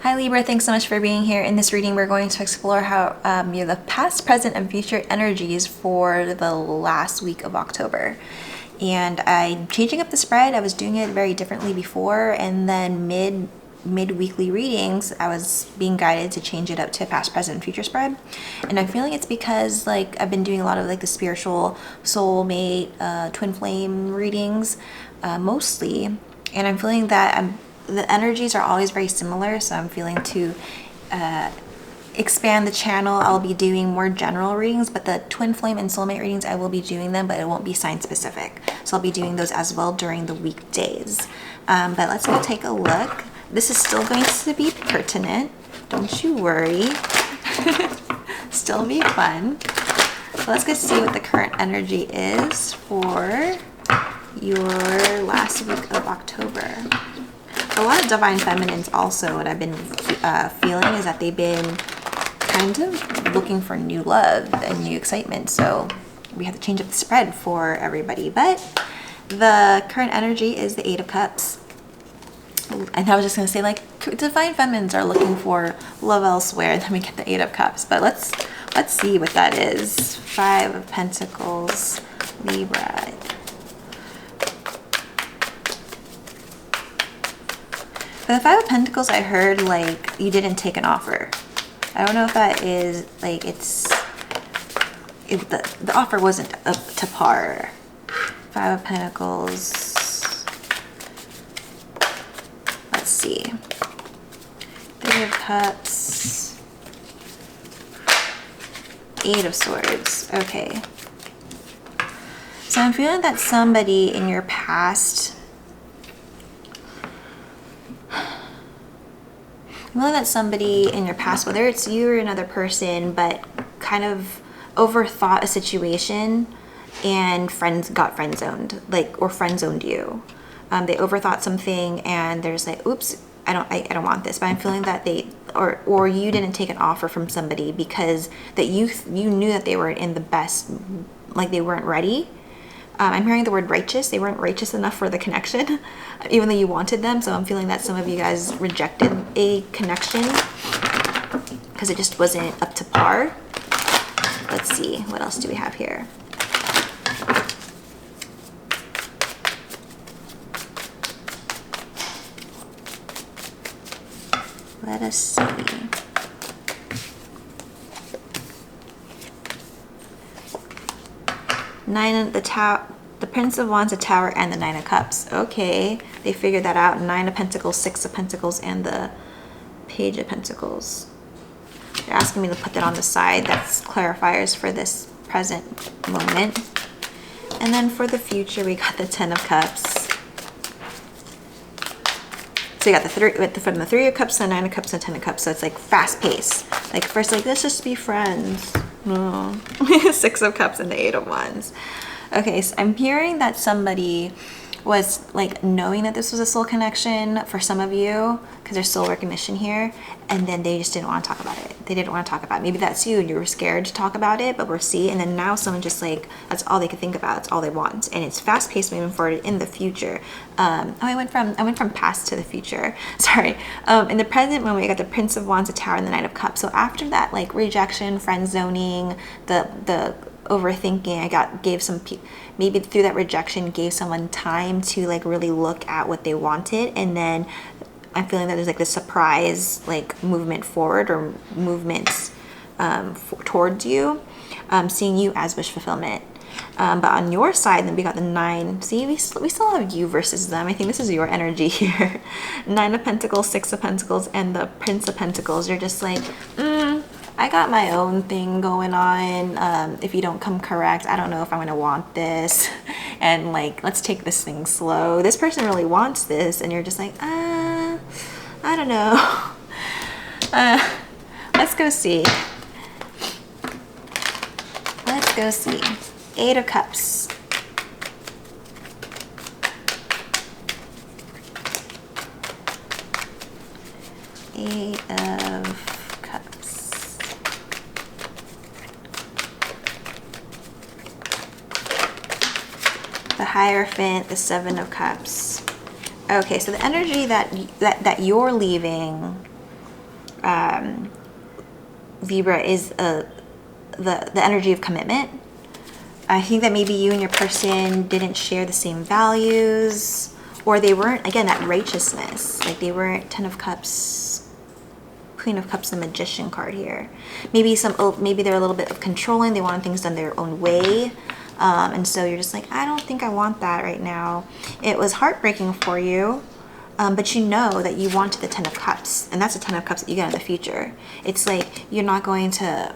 Hi Libra, thanks so much for being here. In this reading, we're going to explore how the past, present, and future energies for the last week of October. And I'm changing up the spread. I was doing it very differently before, and then mid-weekly readings, I was being guided to change it up to past, present, and future spread. And I'm feeling it's because like I've been doing a lot of like the spiritual soulmate, twin flame readings, mostly, and I'm feeling that the energies are always very similar, so I'm feeling to expand the channel. I'll be doing more general readings, but the twin flame and soulmate readings, I will be doing them, but it won't be sign specific. So I'll be doing those as well during the weekdays. But let's go take a look. This is still going to be pertinent. Don't you worry. Still be fun. So let's go see what the current energy is for your last week of October. A lot of divine feminines also, what I've been feeling is that they've been kind of looking for new love and new excitement. So we have to change up the spread for everybody. But the current energy is the Eight of Cups. And I was just going to say, like, divine feminines are looking for love elsewhere, and then we get the Eight of Cups. But let's see what that is. Five of Pentacles, Libra. For the Five of Pentacles, I heard like you didn't take an offer. I don't know if that is like the offer wasn't up to par. Five of Pentacles. Let's see. Three of Cups. Eight of Swords. Okay. So I'm feeling that somebody in your past, whether it's you or another person, but kind of overthought a situation and got friend zoned, like, or friend zoned you. They overthought something and there's like, oops, I don't want this. But I'm feeling that they, or you didn't take an offer from somebody because that you knew that they were in the best, like they weren't ready. I'm hearing the word righteous. They weren't righteous enough for the connection, even though you wanted them. So I'm feeling that some of you guys rejected a connection because it just wasn't up to par. Let's see, what else do we have here? Let us see. The Prince of Wands, the Tower, and the Nine of Cups. Okay, they figured that out. Nine of Pentacles, Six of Pentacles, and the Page of Pentacles. They're asking me to put that on the side. That's clarifiers for this present moment. And then for the future, we got the Ten of Cups. So you got from the Three of Cups, the Nine of Cups, and the Ten of Cups. So it's like fast paced. Like first, like let's just be friends. No. Six of Cups and the Eight of Wands. Okay, so I'm hearing that somebody was like knowing that this was a soul connection for some of you because there's soul recognition here, and then they just didn't want to talk about it. They didn't want to talk about it. Maybe that's you and you were scared to talk about it, but we'll see. And then now someone just like, that's all they could think about. That's all they want. And it's fast paced moving forward in the future. I went from past to the future. Sorry. In the present moment, we got the Prince of Wands, the Tower, and the Knight of Cups. So after that, like rejection, friend zoning, the overthinking, gave some, maybe through that rejection, gave someone time to like really look at what they wanted. And then I'm feeling that there's like this surprise, like movement forward or movements towards you, seeing you as wish fulfillment. But on your side, then we got the Nine. See, we still have you versus them. I think this is your energy here. Nine of Pentacles, Six of Pentacles, and the Prince of Pentacles. You're just like, I got my own thing going on. If you don't come correct, I don't know if I'm gonna want this. And like, let's take this thing slow. This person really wants this, and you're just like, I don't know. Let's go see. Let's go see. Eight of Cups. Eight of Cups. The Hierophant, the Seven of Cups. Okay, so the energy that you're leaving Libra is the energy of commitment. I think that maybe you and your person didn't share the same values, or they weren't, again, that righteousness. Like they weren't Ten of Cups, Queen of Cups, the Magician card here. Maybe they're a little bit of controlling. They want things done their own way. And so you're just like, I don't think I want that right now. It was heartbreaking for you. But you know that you wanted the Ten of Cups, and that's the Ten of Cups that you get in the future. It's like you're not going to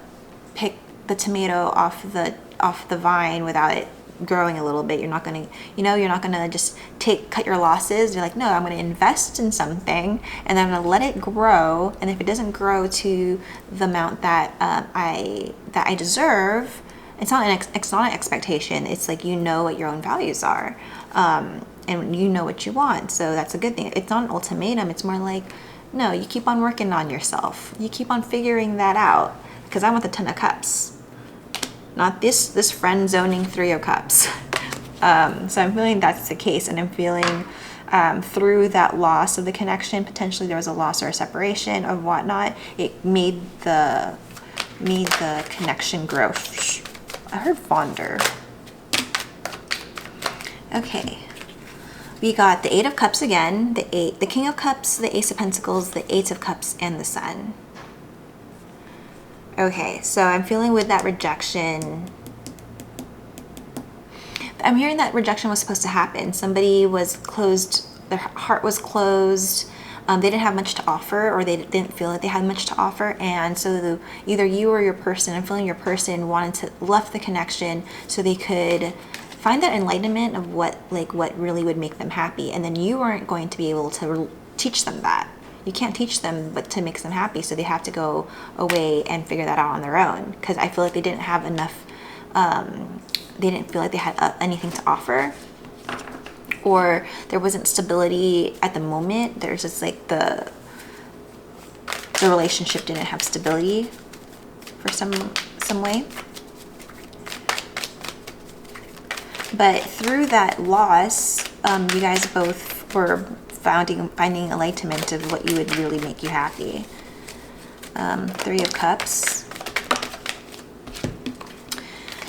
pick the tomato off the vine without it growing a little bit. You're not going to, you're not going to just cut your losses. You're like, no, I'm going to invest in something, and I'm going to let it grow. And if it doesn't grow to the amount that I deserve, it's not an expectation. It's like what your own values are. And you know what you want, so that's a good thing. It's not an ultimatum. It's more like, no, you keep on working on yourself. You keep on figuring that out, because I want the Ten of Cups, not this friend zoning Three of Cups. So I'm feeling that's the case, and I'm feeling through that loss of the connection, potentially there was a loss or a separation or whatnot. It made the connection grow. I heard fonder. Okay. We got the Eight of Cups again, the King of Cups, the Ace of Pentacles, the Eight of Cups, and the Sun. Okay, so I'm feeling with that rejection. I'm hearing that rejection was supposed to happen. Somebody was closed, their heart was closed. They didn't have much to offer, or they didn't feel like they had much to offer. And so either you or your person, I'm feeling your person left the connection so they could find that enlightenment of what really would make them happy. And then you weren't going to be able to teach them that. You can't teach them but to make them happy, so they have to go away and figure that out on their own, because I feel like they didn't have enough, they didn't feel like they had anything to offer, or there wasn't stability at the moment. There's just like the relationship didn't have stability for some way. But through that loss, you guys both were finding enlightenment of what would really make you happy. Three of Cups.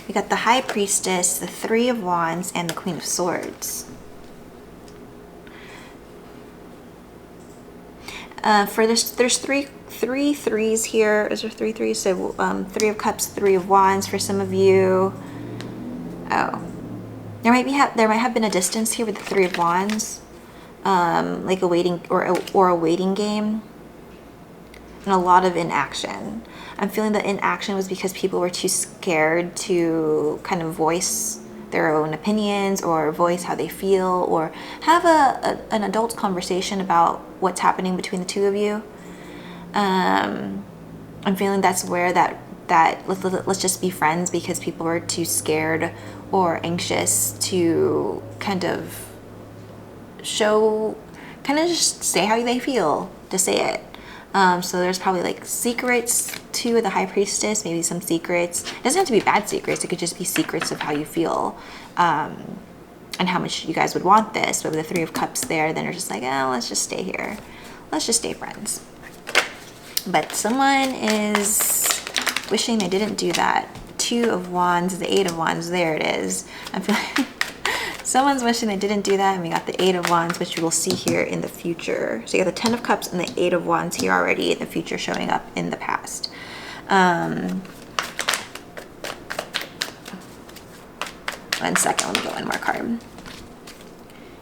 We got the High Priestess, the Three of Wands, and the Queen of Swords. There's three threes here. Is there three threes? So Three of Cups, Three of Wands for some of you. Oh. There might have been a distance here with the Three of Wands, like a waiting or a waiting game, and a lot of inaction. I'm feeling that inaction was because people were too scared to kind of voice their own opinions or voice how they feel or have an adult conversation about what's happening between the two of you. I'm feeling that's where that let's just be friends, because people were too scared or anxious to kind of just say how they feel, to say it. So there's probably like secrets too with the High Priestess, maybe some secrets. It doesn't have to be bad secrets, it could just be secrets of how you feel, and how much you guys would want this. But with the Three of Cups there, then you're just like, oh, let's just stay here. Let's just stay friends. But someone is wishing they didn't do that. Two of Wands, the Eight of Wands, there it is. I'm feeling someone's wishing they didn't do that, and we got the Eight of Wands, which you will see here in the future. So you got the Ten of Cups and the Eight of Wands here already in the future, showing up in the past. One second, let me get one more card.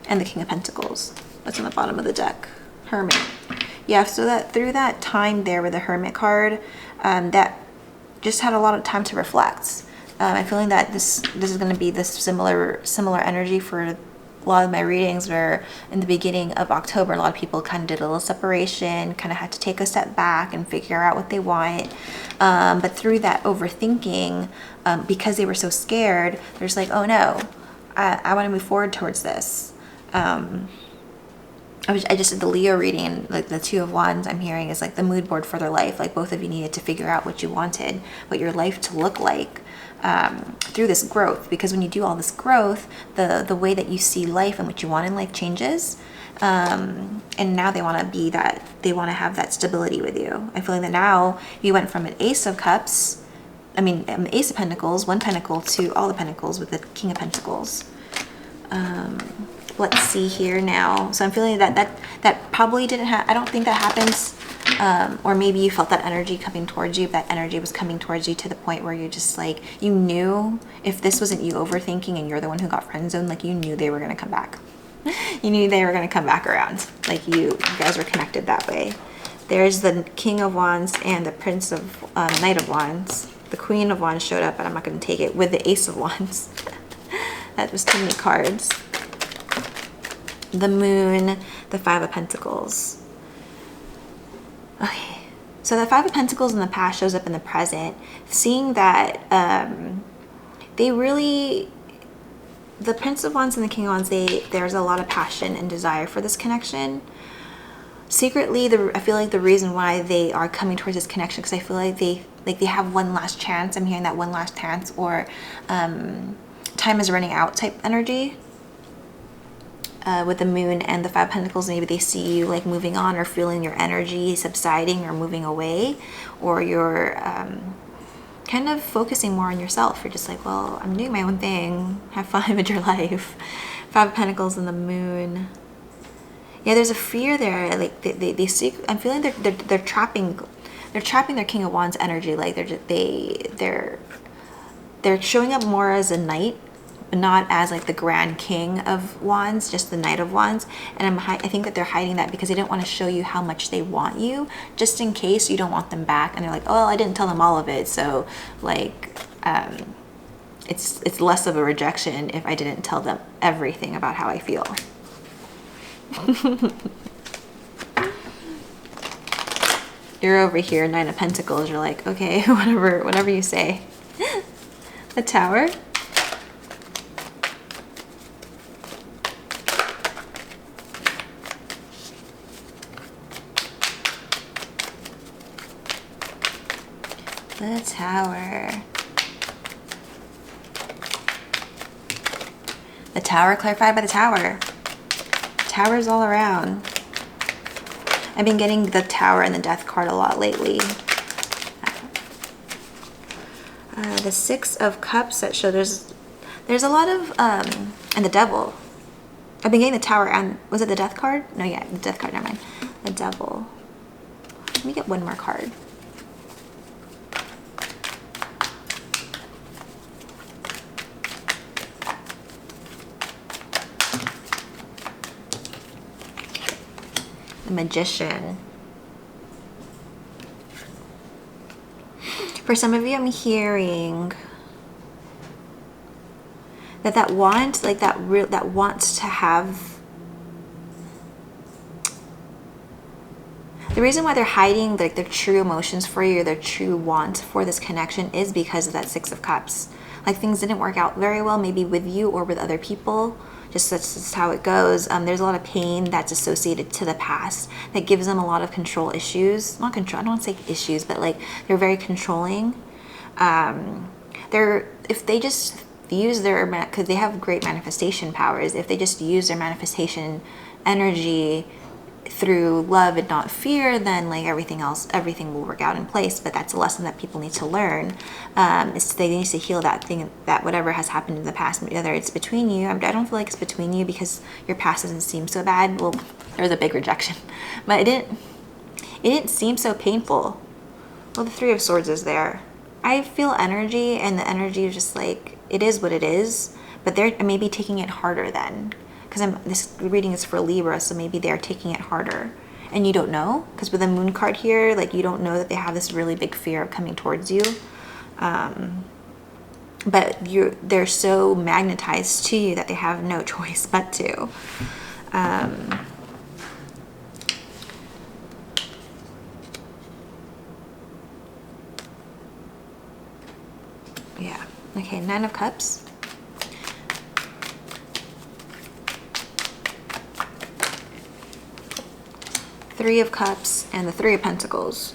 And the King of Pentacles. What's on the bottom of the deck? Hermit. Yeah, so that through that time there with the Hermit card, that just had a lot of time to reflect. I'm feeling that this is going to be this similar energy for a lot of my readings, where in the beginning of October, a lot of people kind of did a little separation, kind of had to take a step back and figure out what they want. But through that overthinking, because they were so scared, they're just like, oh no, I want to move forward towards this. I just did the Leo reading, like the Two of Wands I'm hearing is like the mood board for their life. Like both of you needed to figure out what you wanted, what your life to look like through this growth. Because when you do all this growth, the way that you see life and what you want in life changes. And now they want to be that, they want to have that stability with you. I feel like that now you went from an Ace of Cups, Ace of Pentacles, one pentacle, to all the pentacles with the King of Pentacles. Let's see here now. So I'm feeling that probably didn't I don't think that happens. Or maybe you felt that energy coming towards you. That energy was coming towards you to the point where you're just like, you knew if this wasn't you overthinking and you're the one who got friend zoned, like you knew they were going to come back. You knew they were going to come back around. Like you guys were connected that way. There's the King of Wands and the Prince of Knight of Wands. The Queen of Wands showed up, but I'm not going to take it with the Ace of Wands. That was too many cards. The Moon, the Five of Pentacles. Okay, so the Five of Pentacles in the past shows up in the present. Seeing that they really, the Prince of Wands and the King of Wands, there's a lot of passion and desire for this connection. Secretly, I feel like the reason why they are coming towards this connection, because I feel like they have one last chance. I'm hearing that one last chance, or time is running out type energy. With the Moon and the Five of Pentacles, maybe they see you like moving on, or feeling your energy subsiding or moving away, or you're kind of focusing more on yourself. You're just like, well, I'm doing my own thing. Have fun with your life. Five of Pentacles and the Moon. Yeah, there's a fear there. Like they see. I'm feeling they're trapping their King of Wands energy. Like they're showing up more as a knight, not as like the Grand King of Wands, just the Knight of Wands. And I think that they're hiding that because they don't want to show you how much they want you, just in case you don't want them back. And they're like, oh, well, I didn't tell them all of it, so like it's less of a rejection if I didn't tell them everything about how I feel. You're over here, Nine of Pentacles. You're like, okay, whatever you say. The Tower. The Tower. The Tower clarified by the Tower. Towers all around. I've been getting the Tower and the Death card a lot lately. The Six of Cups that show there's a lot of and the Devil. I've been getting the Tower and was it the Death card? No, yeah, the Death card. Never mind. The Devil. Let me get one more card. The Magician. For some of you, I'm hearing that want, like that wants to have. The reason why they're hiding like their true emotions for you, or their true want for this connection, is because of that Six of Cups. Like things didn't work out very well, maybe with you or with other people. Just that's just how it goes. There's a lot of pain that's associated to the past that gives them a lot of control issues. Not control, I don't want to say issues, but like they're very controlling. If they just use their, because they have great manifestation powers, if they just use their manifestation energy through love and not fear, then like everything will work out in place. But that's a lesson that people need to learn. Is they need to heal that thing, that whatever has happened in the past, whether it's between you. I don't feel like it's between you because your past doesn't seem so bad. Well, there was a big rejection, but it didn't seem so painful. Well, the Three of Swords is there. I feel energy, and the energy is just like, it is what it is, but they're maybe taking it harder then. Because this reading is for Libra, so maybe they're taking it harder. And you don't know, because with the Moon card here, like you don't know that they have this really big fear of coming towards you. But they're so magnetized to you that they have no choice but to. Yeah. Okay, Nine of Cups. Three of Cups and the Three of Pentacles.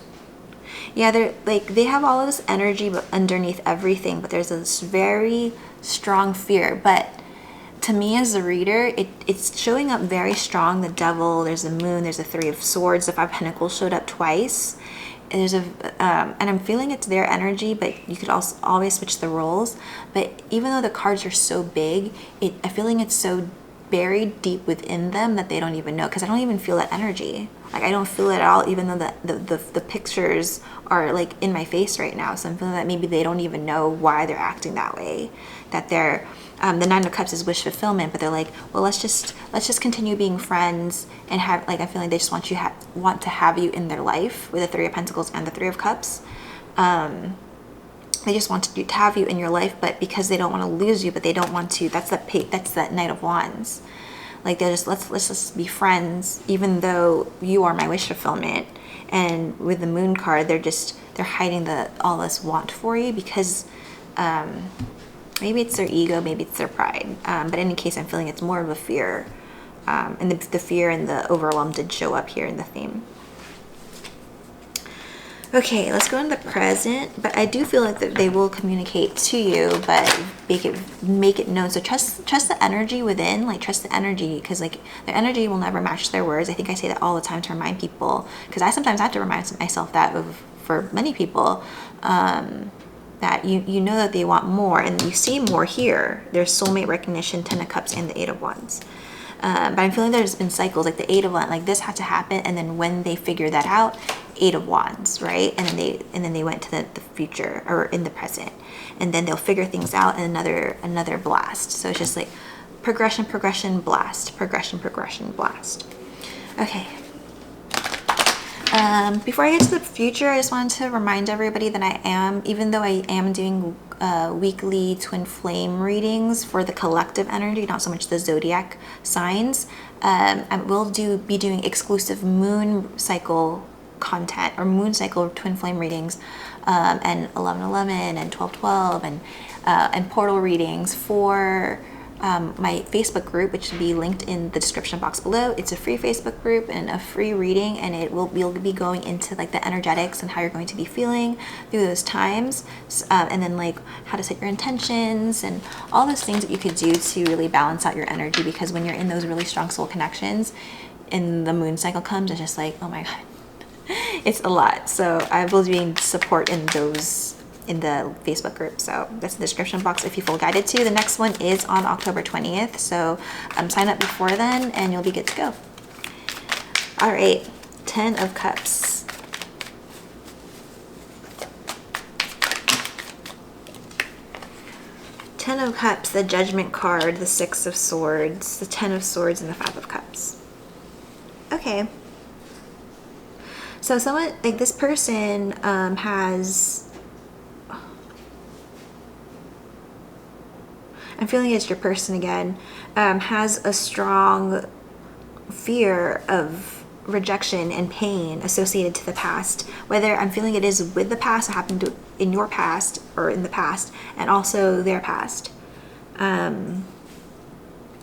Yeah, they have all of this energy but underneath everything, but there's this very strong fear. But to me as a reader, it's showing up very strong. The Devil, there's the Moon, there's the Three of Swords, the Five of Pentacles showed up twice. There's a and I'm feeling it's their energy, but you could also always switch the roles. But even though the cards are so big, I'm feeling it's so buried deep within them that they don't even know, because I don't even feel that energy. Like I don't feel it at all, even though the pictures are like in my face right now. So I'm feeling that maybe they don't even know why they're acting that way. That they're the Nine of Cups is wish fulfillment, but they're like, well, let's just continue being friends and have, like, I feel like they just want to have you in their life with the Three of Pentacles and the Three of Cups. They just want to have you in your life, but because they don't want to lose you, but they don't want to. That's that Knight of Wands. Like they're just let's just be friends, even though you are my wish fulfillment. And with the Moon card, they're hiding all this want for you because maybe it's their ego, maybe it's their pride. But in any case, I'm feeling it's more of a fear, and the fear and the overwhelm did show up here in the theme. Okay, let's go into the present, but I do feel like that they will communicate to you, but make it known. So trust the energy within, like trust the energy, because like their energy will never match their words. I think I say that all the time to remind people, because I sometimes have to remind myself that for many people, that you know that they want more, and you see more here. There's soulmate recognition, Ten of Cups, and the Eight of Wands. But I'm feeling there's been cycles, like the Eight of Wands, like this had to happen, and then when they figure that out, Eight of Wands, right? And then they went to the future, or in the present, and then they'll figure things out, and another blast. So it's just like progression, blast, progression, blast. Okay. Before I get to the future, I just wanted to remind everybody that even though I am doing weekly twin flame readings for the collective energy, not so much the zodiac signs, I will be doing exclusive moon cycle content, or moon cycle twin flame readings, and 11/11 and 12/12 and portal readings for my Facebook group, which will be linked in the description box below. It's a free Facebook group and a free reading, and we'll be going into like the energetics and how you're going to be feeling through those times, and then like how to set your intentions and all those things that you could do to really balance out your energy, because when you're in those really strong soul connections and the moon cycle comes, it's just like, oh my god, it's a lot. So I will be doing support in the Facebook group, so that's the description box if you feel guided to. The next one is on October 20th, so sign up before then and you'll be good to go. All right, 10 of Cups. Ten of Cups, the Judgment card, the Six of Swords, the Ten of Swords, and the Five of Cups. Okay. So someone, like this person has, I'm feeling it's your person again, has a strong fear of rejection and pain associated to the past. Whether I'm feeling it is with the past, it happened in your past or in the past, and also their past.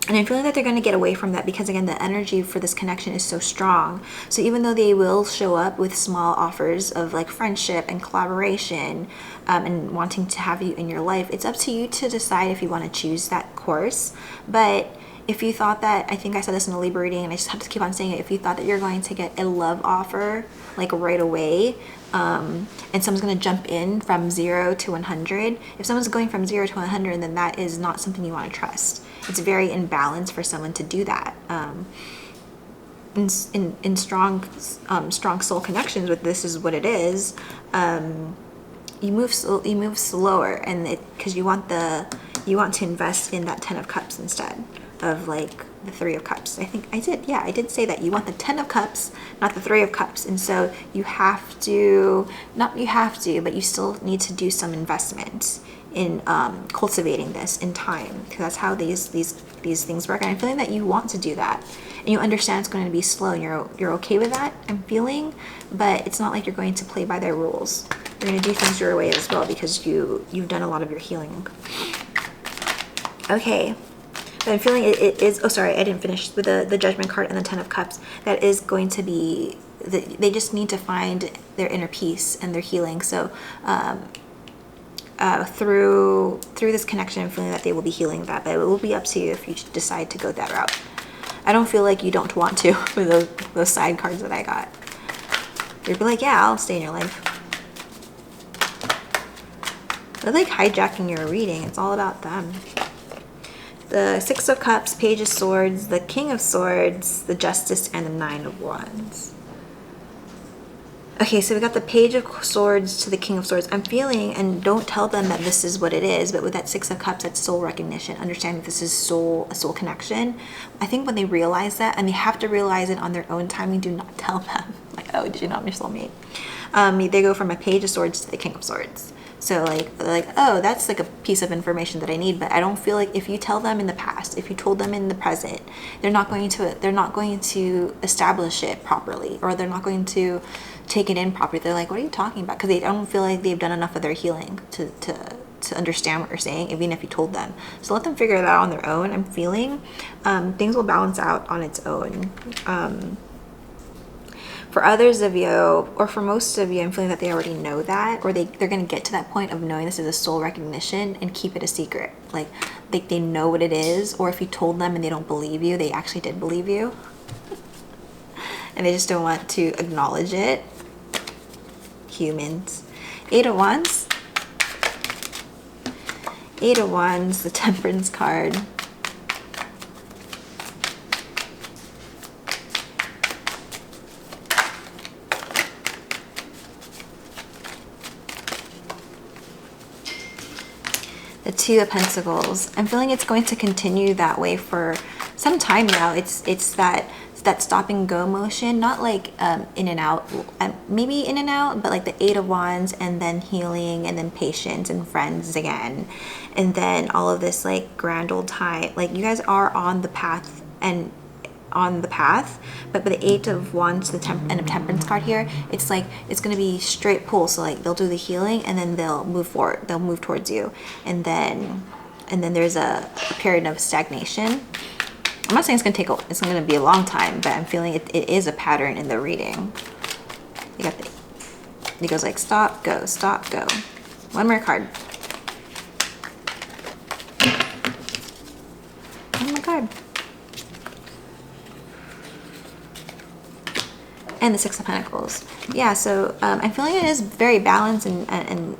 And I'm feeling that they're going to get away from that, because again, the energy for this connection is so strong. So even though they will show up with small offers of like friendship and collaboration, and wanting to have you in your life, it's up to you to decide if you want to choose that course. But if you thought that, I think I said this in a Libra reading, and I just have to keep on saying it, if you thought that you're going to get a love offer like right away, and someone's going to jump in from 0 to 100, if someone's going from 0 to 100, then that is not something you want to trust. It's very imbalanced for someone to do that. In strong soul connections with this is what it is. You move slower, and because you want to invest in that Ten of Cups instead of like the Three of Cups. I think I did say that you want the Ten of Cups, not the Three of Cups. And so you have to, but you still need to do some investment in cultivating this in time, because that's how these things work. And I'm feeling that you want to do that, and you understand it's going to be slow, and you're okay with that, I'm feeling. But it's not like you're going to play by their rules. You're going to do things your way as well, because you've done a lot of your healing. Okay. But I'm feeling it is, oh sorry, I didn't finish with the Judgment card and the Ten of Cups. That is going to be, they just need to find their inner peace and their healing. So through this connection, I'm feeling that they will be healing that, but it will be up to you if you decide to go that route. I don't feel like you don't want to with those side cards that I got. You'd be like, yeah, I'll stay in your life. They're like hijacking your reading. It's all about them. The Six of Cups, Page of Swords, the King of Swords, the Justice, and the Nine of Wands. Okay, so we got the Page of Swords to the King of Swords. I'm feeling, and don't tell them that this is what it is, but with that Six of Cups, that's soul recognition. Understand that this is a soul connection. I think when they realize that, and they have to realize it on their own timing, do not tell them. Like, oh, did you know I'm your soulmate? They go from a Page of Swords to the King of Swords. So like, oh, that's like a piece of information that I need, but I don't feel like if you tell them in the past, if you told them in the present, they're not going to establish it properly, or they're not going to take it in properly. They're like, what are you talking about? Because they don't feel like they've done enough of their healing to understand what you're saying, even if you told them. So let them figure it out on their own. I'm feeling things will balance out on its own. For others of you, or for most of you, I'm feeling that they already know that, or they're going to get to that point of knowing this is a soul recognition and keep it a secret. Like they know what it is, or if you told them and they don't believe you, they actually did believe you. And they just don't want to acknowledge it. Humans. Eight of Wands. Eight of Wands, the Temperance card. The Two of Pentacles. I'm feeling it's going to continue that way for some time now. It's that stop and go motion, not like in and out, maybe in and out, but like the Eight of Wands, and then healing, and then patience, and friends again, and then all of this like grand old time. Like you guys are on the path, but the Eight of Wands, and a Temperance card here, it's like it's going to be straight pull. So like they'll do the healing, and then they'll move forward, they'll move towards you, and then there's a period of stagnation. I'm not saying it's going to be a long time, but I'm feeling it is a pattern in the reading. You got it goes like stop, go, stop, go. One more card. One more card. And the Six of Pentacles. Yeah, so I'm feeling it is very balanced, and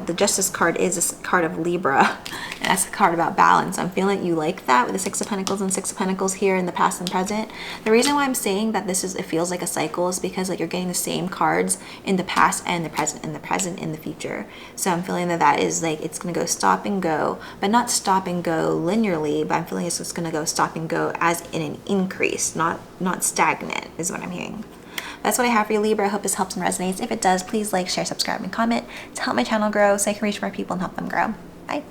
the Justice card is a card of Libra, and that's a card about balance. I'm feeling you like that with the Six of Pentacles and Six of Pentacles here in the past and present. The reason why I'm saying that it feels like a cycle is because like you're getting the same cards in the past and the present, in the future. So I'm feeling that is like it's going to go stop and go, but not stop and go linearly, but I'm feeling it's just going to go stop and go as in an increase, not stagnant is what I'm hearing. That's what I have for you, Libra. I hope this helps and resonates. If it does, please like, share, subscribe, and comment to help my channel grow so I can reach more people and help them grow. Bye.